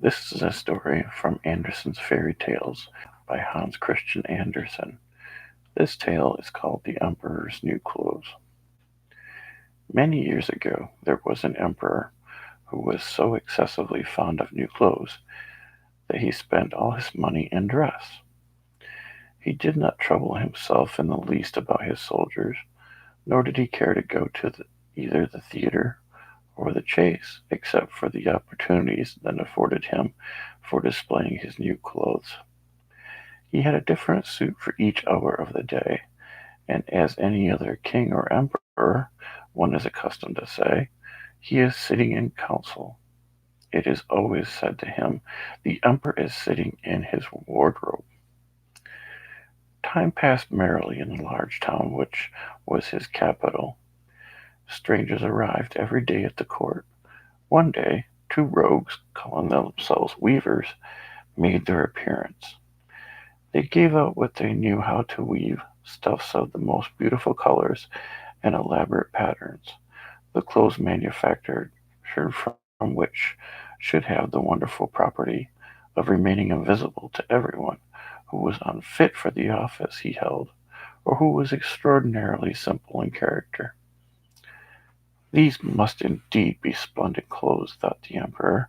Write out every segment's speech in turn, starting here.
This is a story from Andersen's Fairy Tales by Hans Christian Andersen. This tale is called The Emperor's New Clothes. Many years ago, there was an emperor who was so excessively fond of new clothes that he spent all his money in dress. He did not trouble himself in the least about his soldiers, nor did he care to go to either the theater or the chase, except for the opportunities then afforded him for displaying his new clothes. He had a different suit for each hour of the day, and as any other king or emperor, one is accustomed to say, he is sitting in council. It is always said to him, the emperor is sitting in his wardrobe. Time passed merrily in the large town which was his capital. Strangers arrived every day at the court. One day, two rogues, calling themselves weavers, made their appearance. They gave out what they knew how to weave, stuffs of the most beautiful colors and elaborate patterns, the clothes manufactured from which should have the wonderful property of remaining invisible to everyone who was unfit for the office he held, or who was extraordinarily simple in character. These must indeed be splendid clothes, thought the emperor.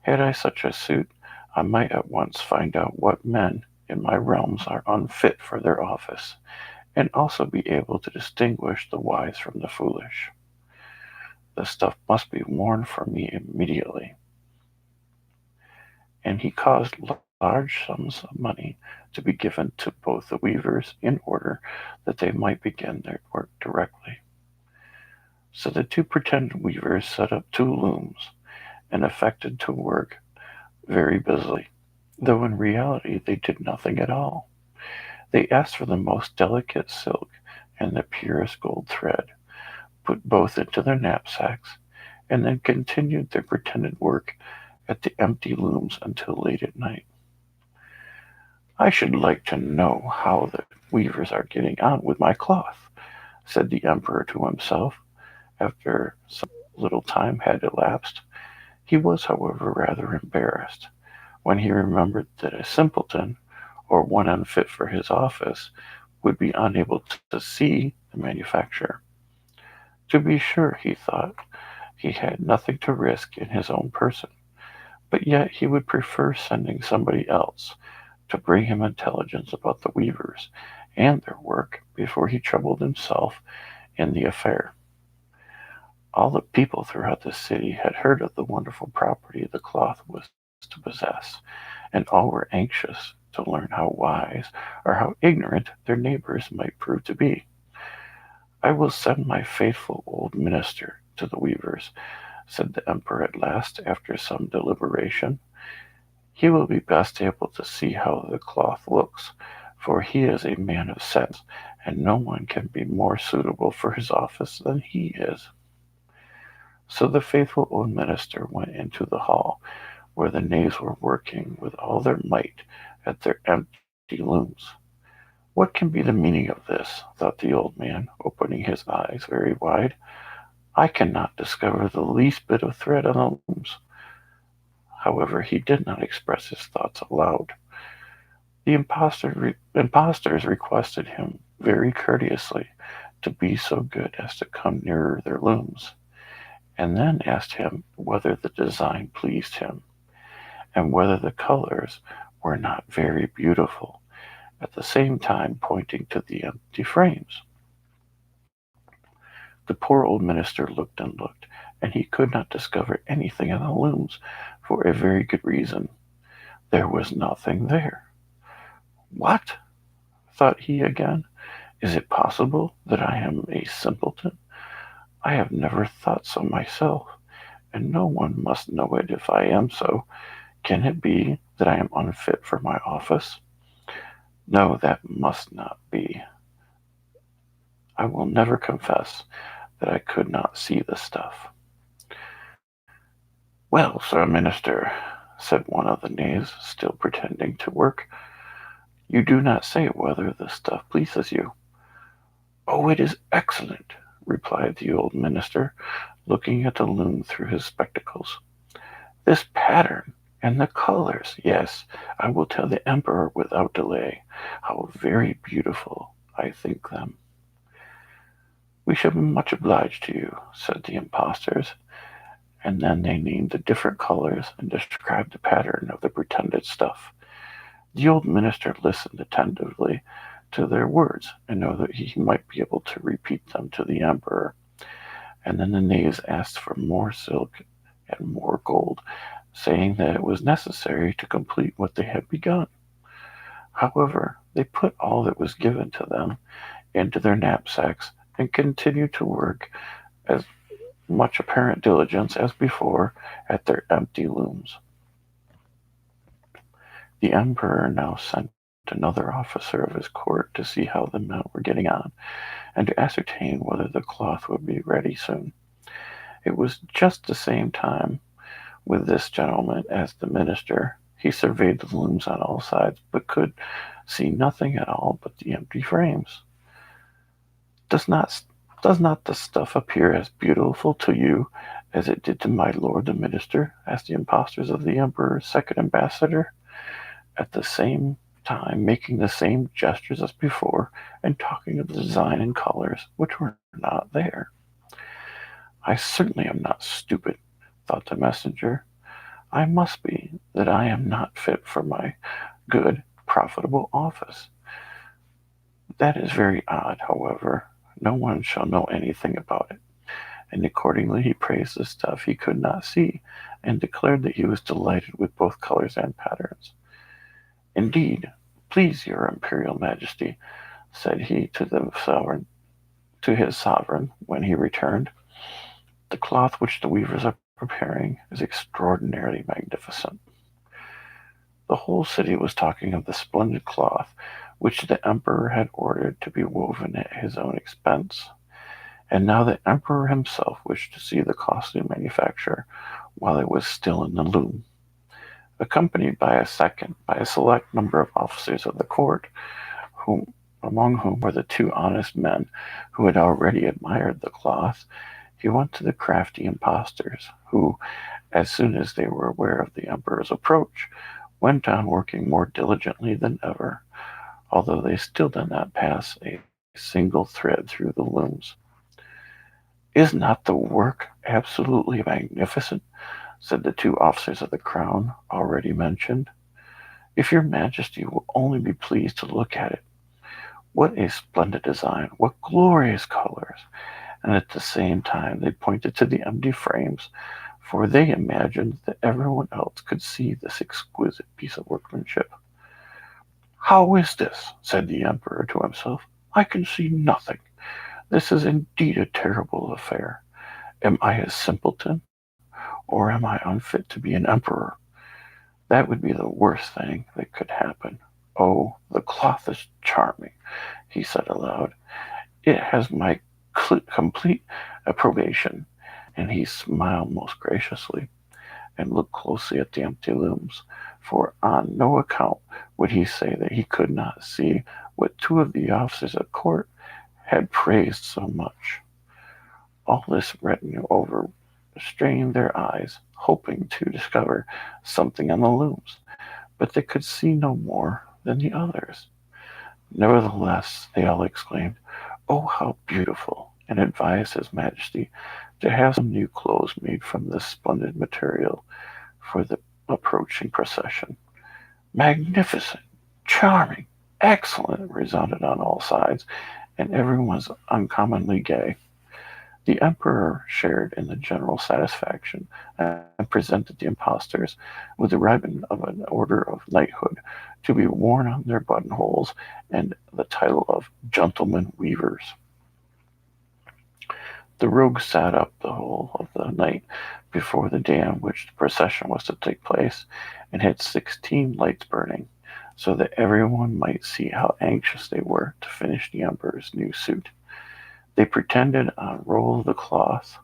Had I such a suit, I might at once find out what men in my realms are unfit for their office, and also be able to distinguish the wise from the foolish. The stuff must be worn for me immediately. And he caused large sums of money to be given to both the weavers in order that they might begin their work directly. So the two pretended weavers set up two looms and affected to work very busily, though in reality they did nothing at all. They asked for the most delicate silk and the purest gold thread, put both into their knapsacks, and then continued their pretended work at the empty looms until late at night. I should like to know how the weavers are getting on with my cloth, said the emperor to himself, after some little time had elapsed. He was, however, rather embarrassed when he remembered that a simpleton, or one unfit for his office, would be unable to see the manufacture. To be sure, he thought, he had nothing to risk in his own person, but yet he would prefer sending somebody else to bring him intelligence about the weavers and their work before he troubled himself in the affair. All the people throughout the city had heard of the wonderful property the cloth was to possess, and all were anxious to learn how wise or how ignorant their neighbors might prove to be. I will send my faithful old minister to the weavers, said the emperor at last, after some deliberation. He will be best able to see how the cloth looks, for he is a man of sense, and no one can be more suitable for his office than he is. So the faithful old minister went into the hall, where the knaves were working with all their might at their empty looms. What can be the meaning of this? Thought the old man, opening his eyes very wide. I cannot discover the least bit of thread on the looms. However, he did not express his thoughts aloud. The impostors requested him very courteously to be so good as to come nearer their looms, and then asked him whether the design pleased him, and whether the colors were not very beautiful, at the same time pointing to the empty frames. The poor old minister looked and looked, and he could not discover anything in the looms, for a very good reason. There was nothing there. What? Thought he again. Is it possible that I am a simpleton? I have never thought so myself, and no one must know it if I am so. Can it be that I am unfit for my office? No, that must not be. I will never confess that I could not see the stuff. Well, sir minister, said one of the knaves, still pretending to work, you do not say whether the stuff pleases you. Oh, it is excellent, replied the old minister, looking at the loom through his spectacles. This pattern And the colors, yes, I will tell the emperor without delay how very beautiful I think them. We shall be much obliged to you, said the impostors, and then they named the different colors and described the pattern of the pretended stuff. The old minister listened attentively to their words and knew that he might be able to repeat them to the emperor. And then the knaves asked for more silk and more gold, saying that it was necessary to complete what they had begun. However, they put all that was given to them into their knapsacks and continued to work as much apparent diligence as before at their empty looms. The emperor now sent another officer of his court to see how the men were getting on, and to ascertain whether the cloth would be ready soon. It was just the same time with this gentleman as the minister. He surveyed the looms on all sides, but could see nothing at all but the empty frames. Does not does not the stuff appear as beautiful to you as it did to my lord the minister? Asked the impostors of the emperor's second ambassador, at the same time making the same gestures as before, and talking of the design and colors which were not there. I certainly am not stupid, thought the messenger. I must be that I am not fit for my good, profitable office. That is very odd, however. No one shall know anything about it. And accordingly he praised the stuff he could not see, and declared that he was delighted with both colors and patterns. Indeed, please your imperial majesty, said he to his sovereign when he returned, the cloth which the weavers are preparing is extraordinarily magnificent. The whole city was talking of the splendid cloth which the emperor had ordered to be woven at his own expense. And now the emperor himself wished to see the costly manufacture while it was still in the loom. Accompanied by a select number of officers of the court, whom, among whom were the two honest men who had already admired the cloth, he went to the crafty impostors, who, as soon as they were aware of the emperor's approach, went on working more diligently than ever, although they still did not pass a single thread through the looms. Is not the work absolutely magnificent? Said the two officers of the crown already mentioned. If your majesty will only be pleased to look at it. What a splendid design! What glorious colors! And at the same time they pointed to the empty frames, for they imagined that everyone else could see this exquisite piece of workmanship. How is this? Said the emperor to himself. I can see nothing. This is indeed a terrible affair. Am I a simpleton, or am I unfit to be an emperor? That would be the worst thing that could happen. Oh, the cloth is charming, he said aloud. It has my complete approbation. And he smiled most graciously, and looked closely at the empty looms, for on no account would he say that he could not see what two of the officers of court had praised so much. All this retinue over strained their eyes, hoping to discover something on the looms, but they could see no more than the others. Nevertheless, they all exclaimed, "Oh, how beautiful!" and advised his majesty to have some new clothes made from this splendid material for the approaching procession. Magnificent! Charming! Excellent! Resounded on all sides, and everyone was uncommonly gay. The emperor shared in the general satisfaction, and presented the impostors with the ribbon of an order of knighthood, to be worn on their buttonholes, and the title of gentlemen weavers. The rogues sat up the whole of the night before the day on which the procession was to take place, and had 16 lights burning, so that everyone might see how anxious they were to finish the emperor's new suit. They pretended on roll the cloth.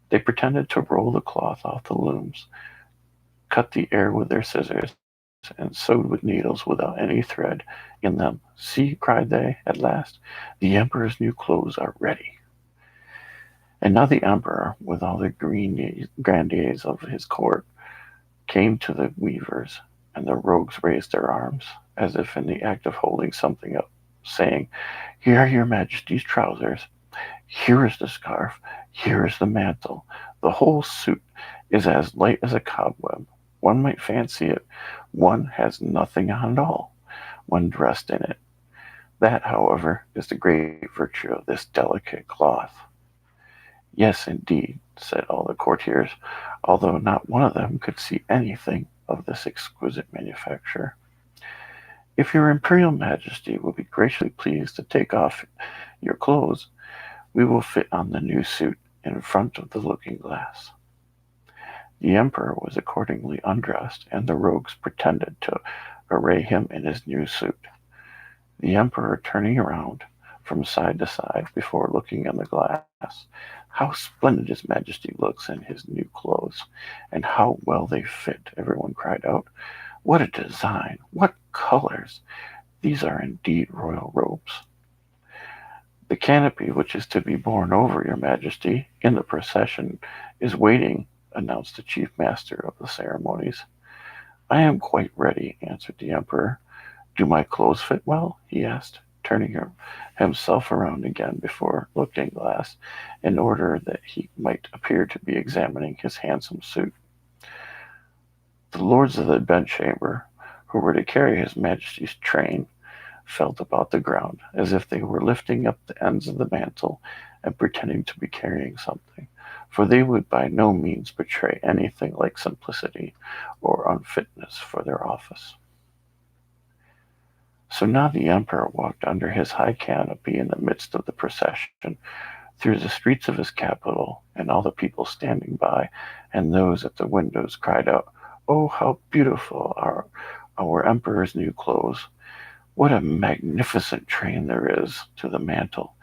They pretended to roll the cloth off the looms, cut the air with their scissors, and sewed with needles without any thread in them. See, cried they, at last, the emperor's new clothes are ready. And now the emperor, with all the grandees of his court, came to the weavers, and the rogues raised their arms, as if in the act of holding something up, saying, "Here are your Majesty's trousers, here is the scarf, here is the mantle. The whole suit is as light as a cobweb. One might fancy it. One has nothing on at all, when dressed in it. That, however, is the great virtue of this delicate cloth." "Yes, indeed," said all the courtiers, although not one of them could see anything of this exquisite manufacture. "If your Imperial Majesty will be graciously pleased to take off your clothes, we will fit on the new suit in front of the looking-glass." The Emperor was accordingly undressed, and the rogues pretended to array him in his new suit. The Emperor, turning around from side to side before looking in the glass, "How splendid his Majesty looks in his new clothes, and how well they fit!" everyone cried out. "What a design! What colors! These are indeed royal robes." "The canopy which is to be borne over your Majesty in the procession is waiting," announced the chief master of the ceremonies. "I am quite ready," answered the Emperor. "Do my clothes fit well?" he asked, turning himself around again before looking-glass, in order that he might appear to be examining his handsome suit. The lords of the bedchamber, who were to carry his Majesty's train, felt about the ground, as if they were lifting up the ends of the mantle and pretending to be carrying something, for they would by no means betray anything like simplicity or unfitness for their office. So now the Emperor walked under his high canopy in the midst of the procession, through the streets of his capital, and all the people standing by, and those at the windows, cried out, "Oh, how beautiful are our Emperor's new clothes! What a magnificent train there is to the mantle,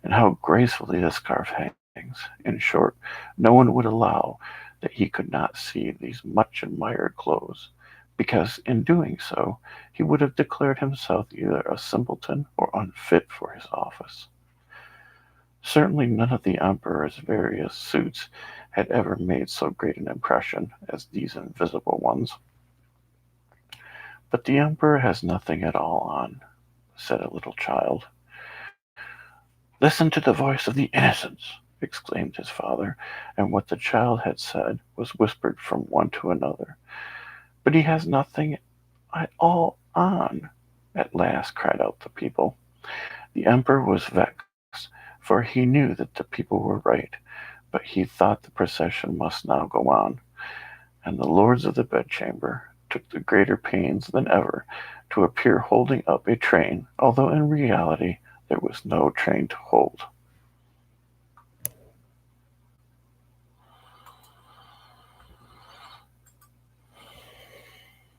and how gracefully the scarf hangs!" In short, no one would allow that he could not see these much admired clothes, because in doing so he would have declared himself either a simpleton or unfit for his office. Certainly none of the Emperor's various suits had ever made so great an impression as these invisible ones. "But the Emperor has nothing at all on," said a little child. "Listen to the voice of the innocents!" exclaimed his father, and what the child had said was whispered from one to another. "But he has nothing at all on," at last cried out the people. The Emperor was vexed, for he knew that the people were right, but he thought the procession must now go on, and the lords of the bedchamber took the greater pains than ever to appear holding up a train, although in reality there was no train to hold.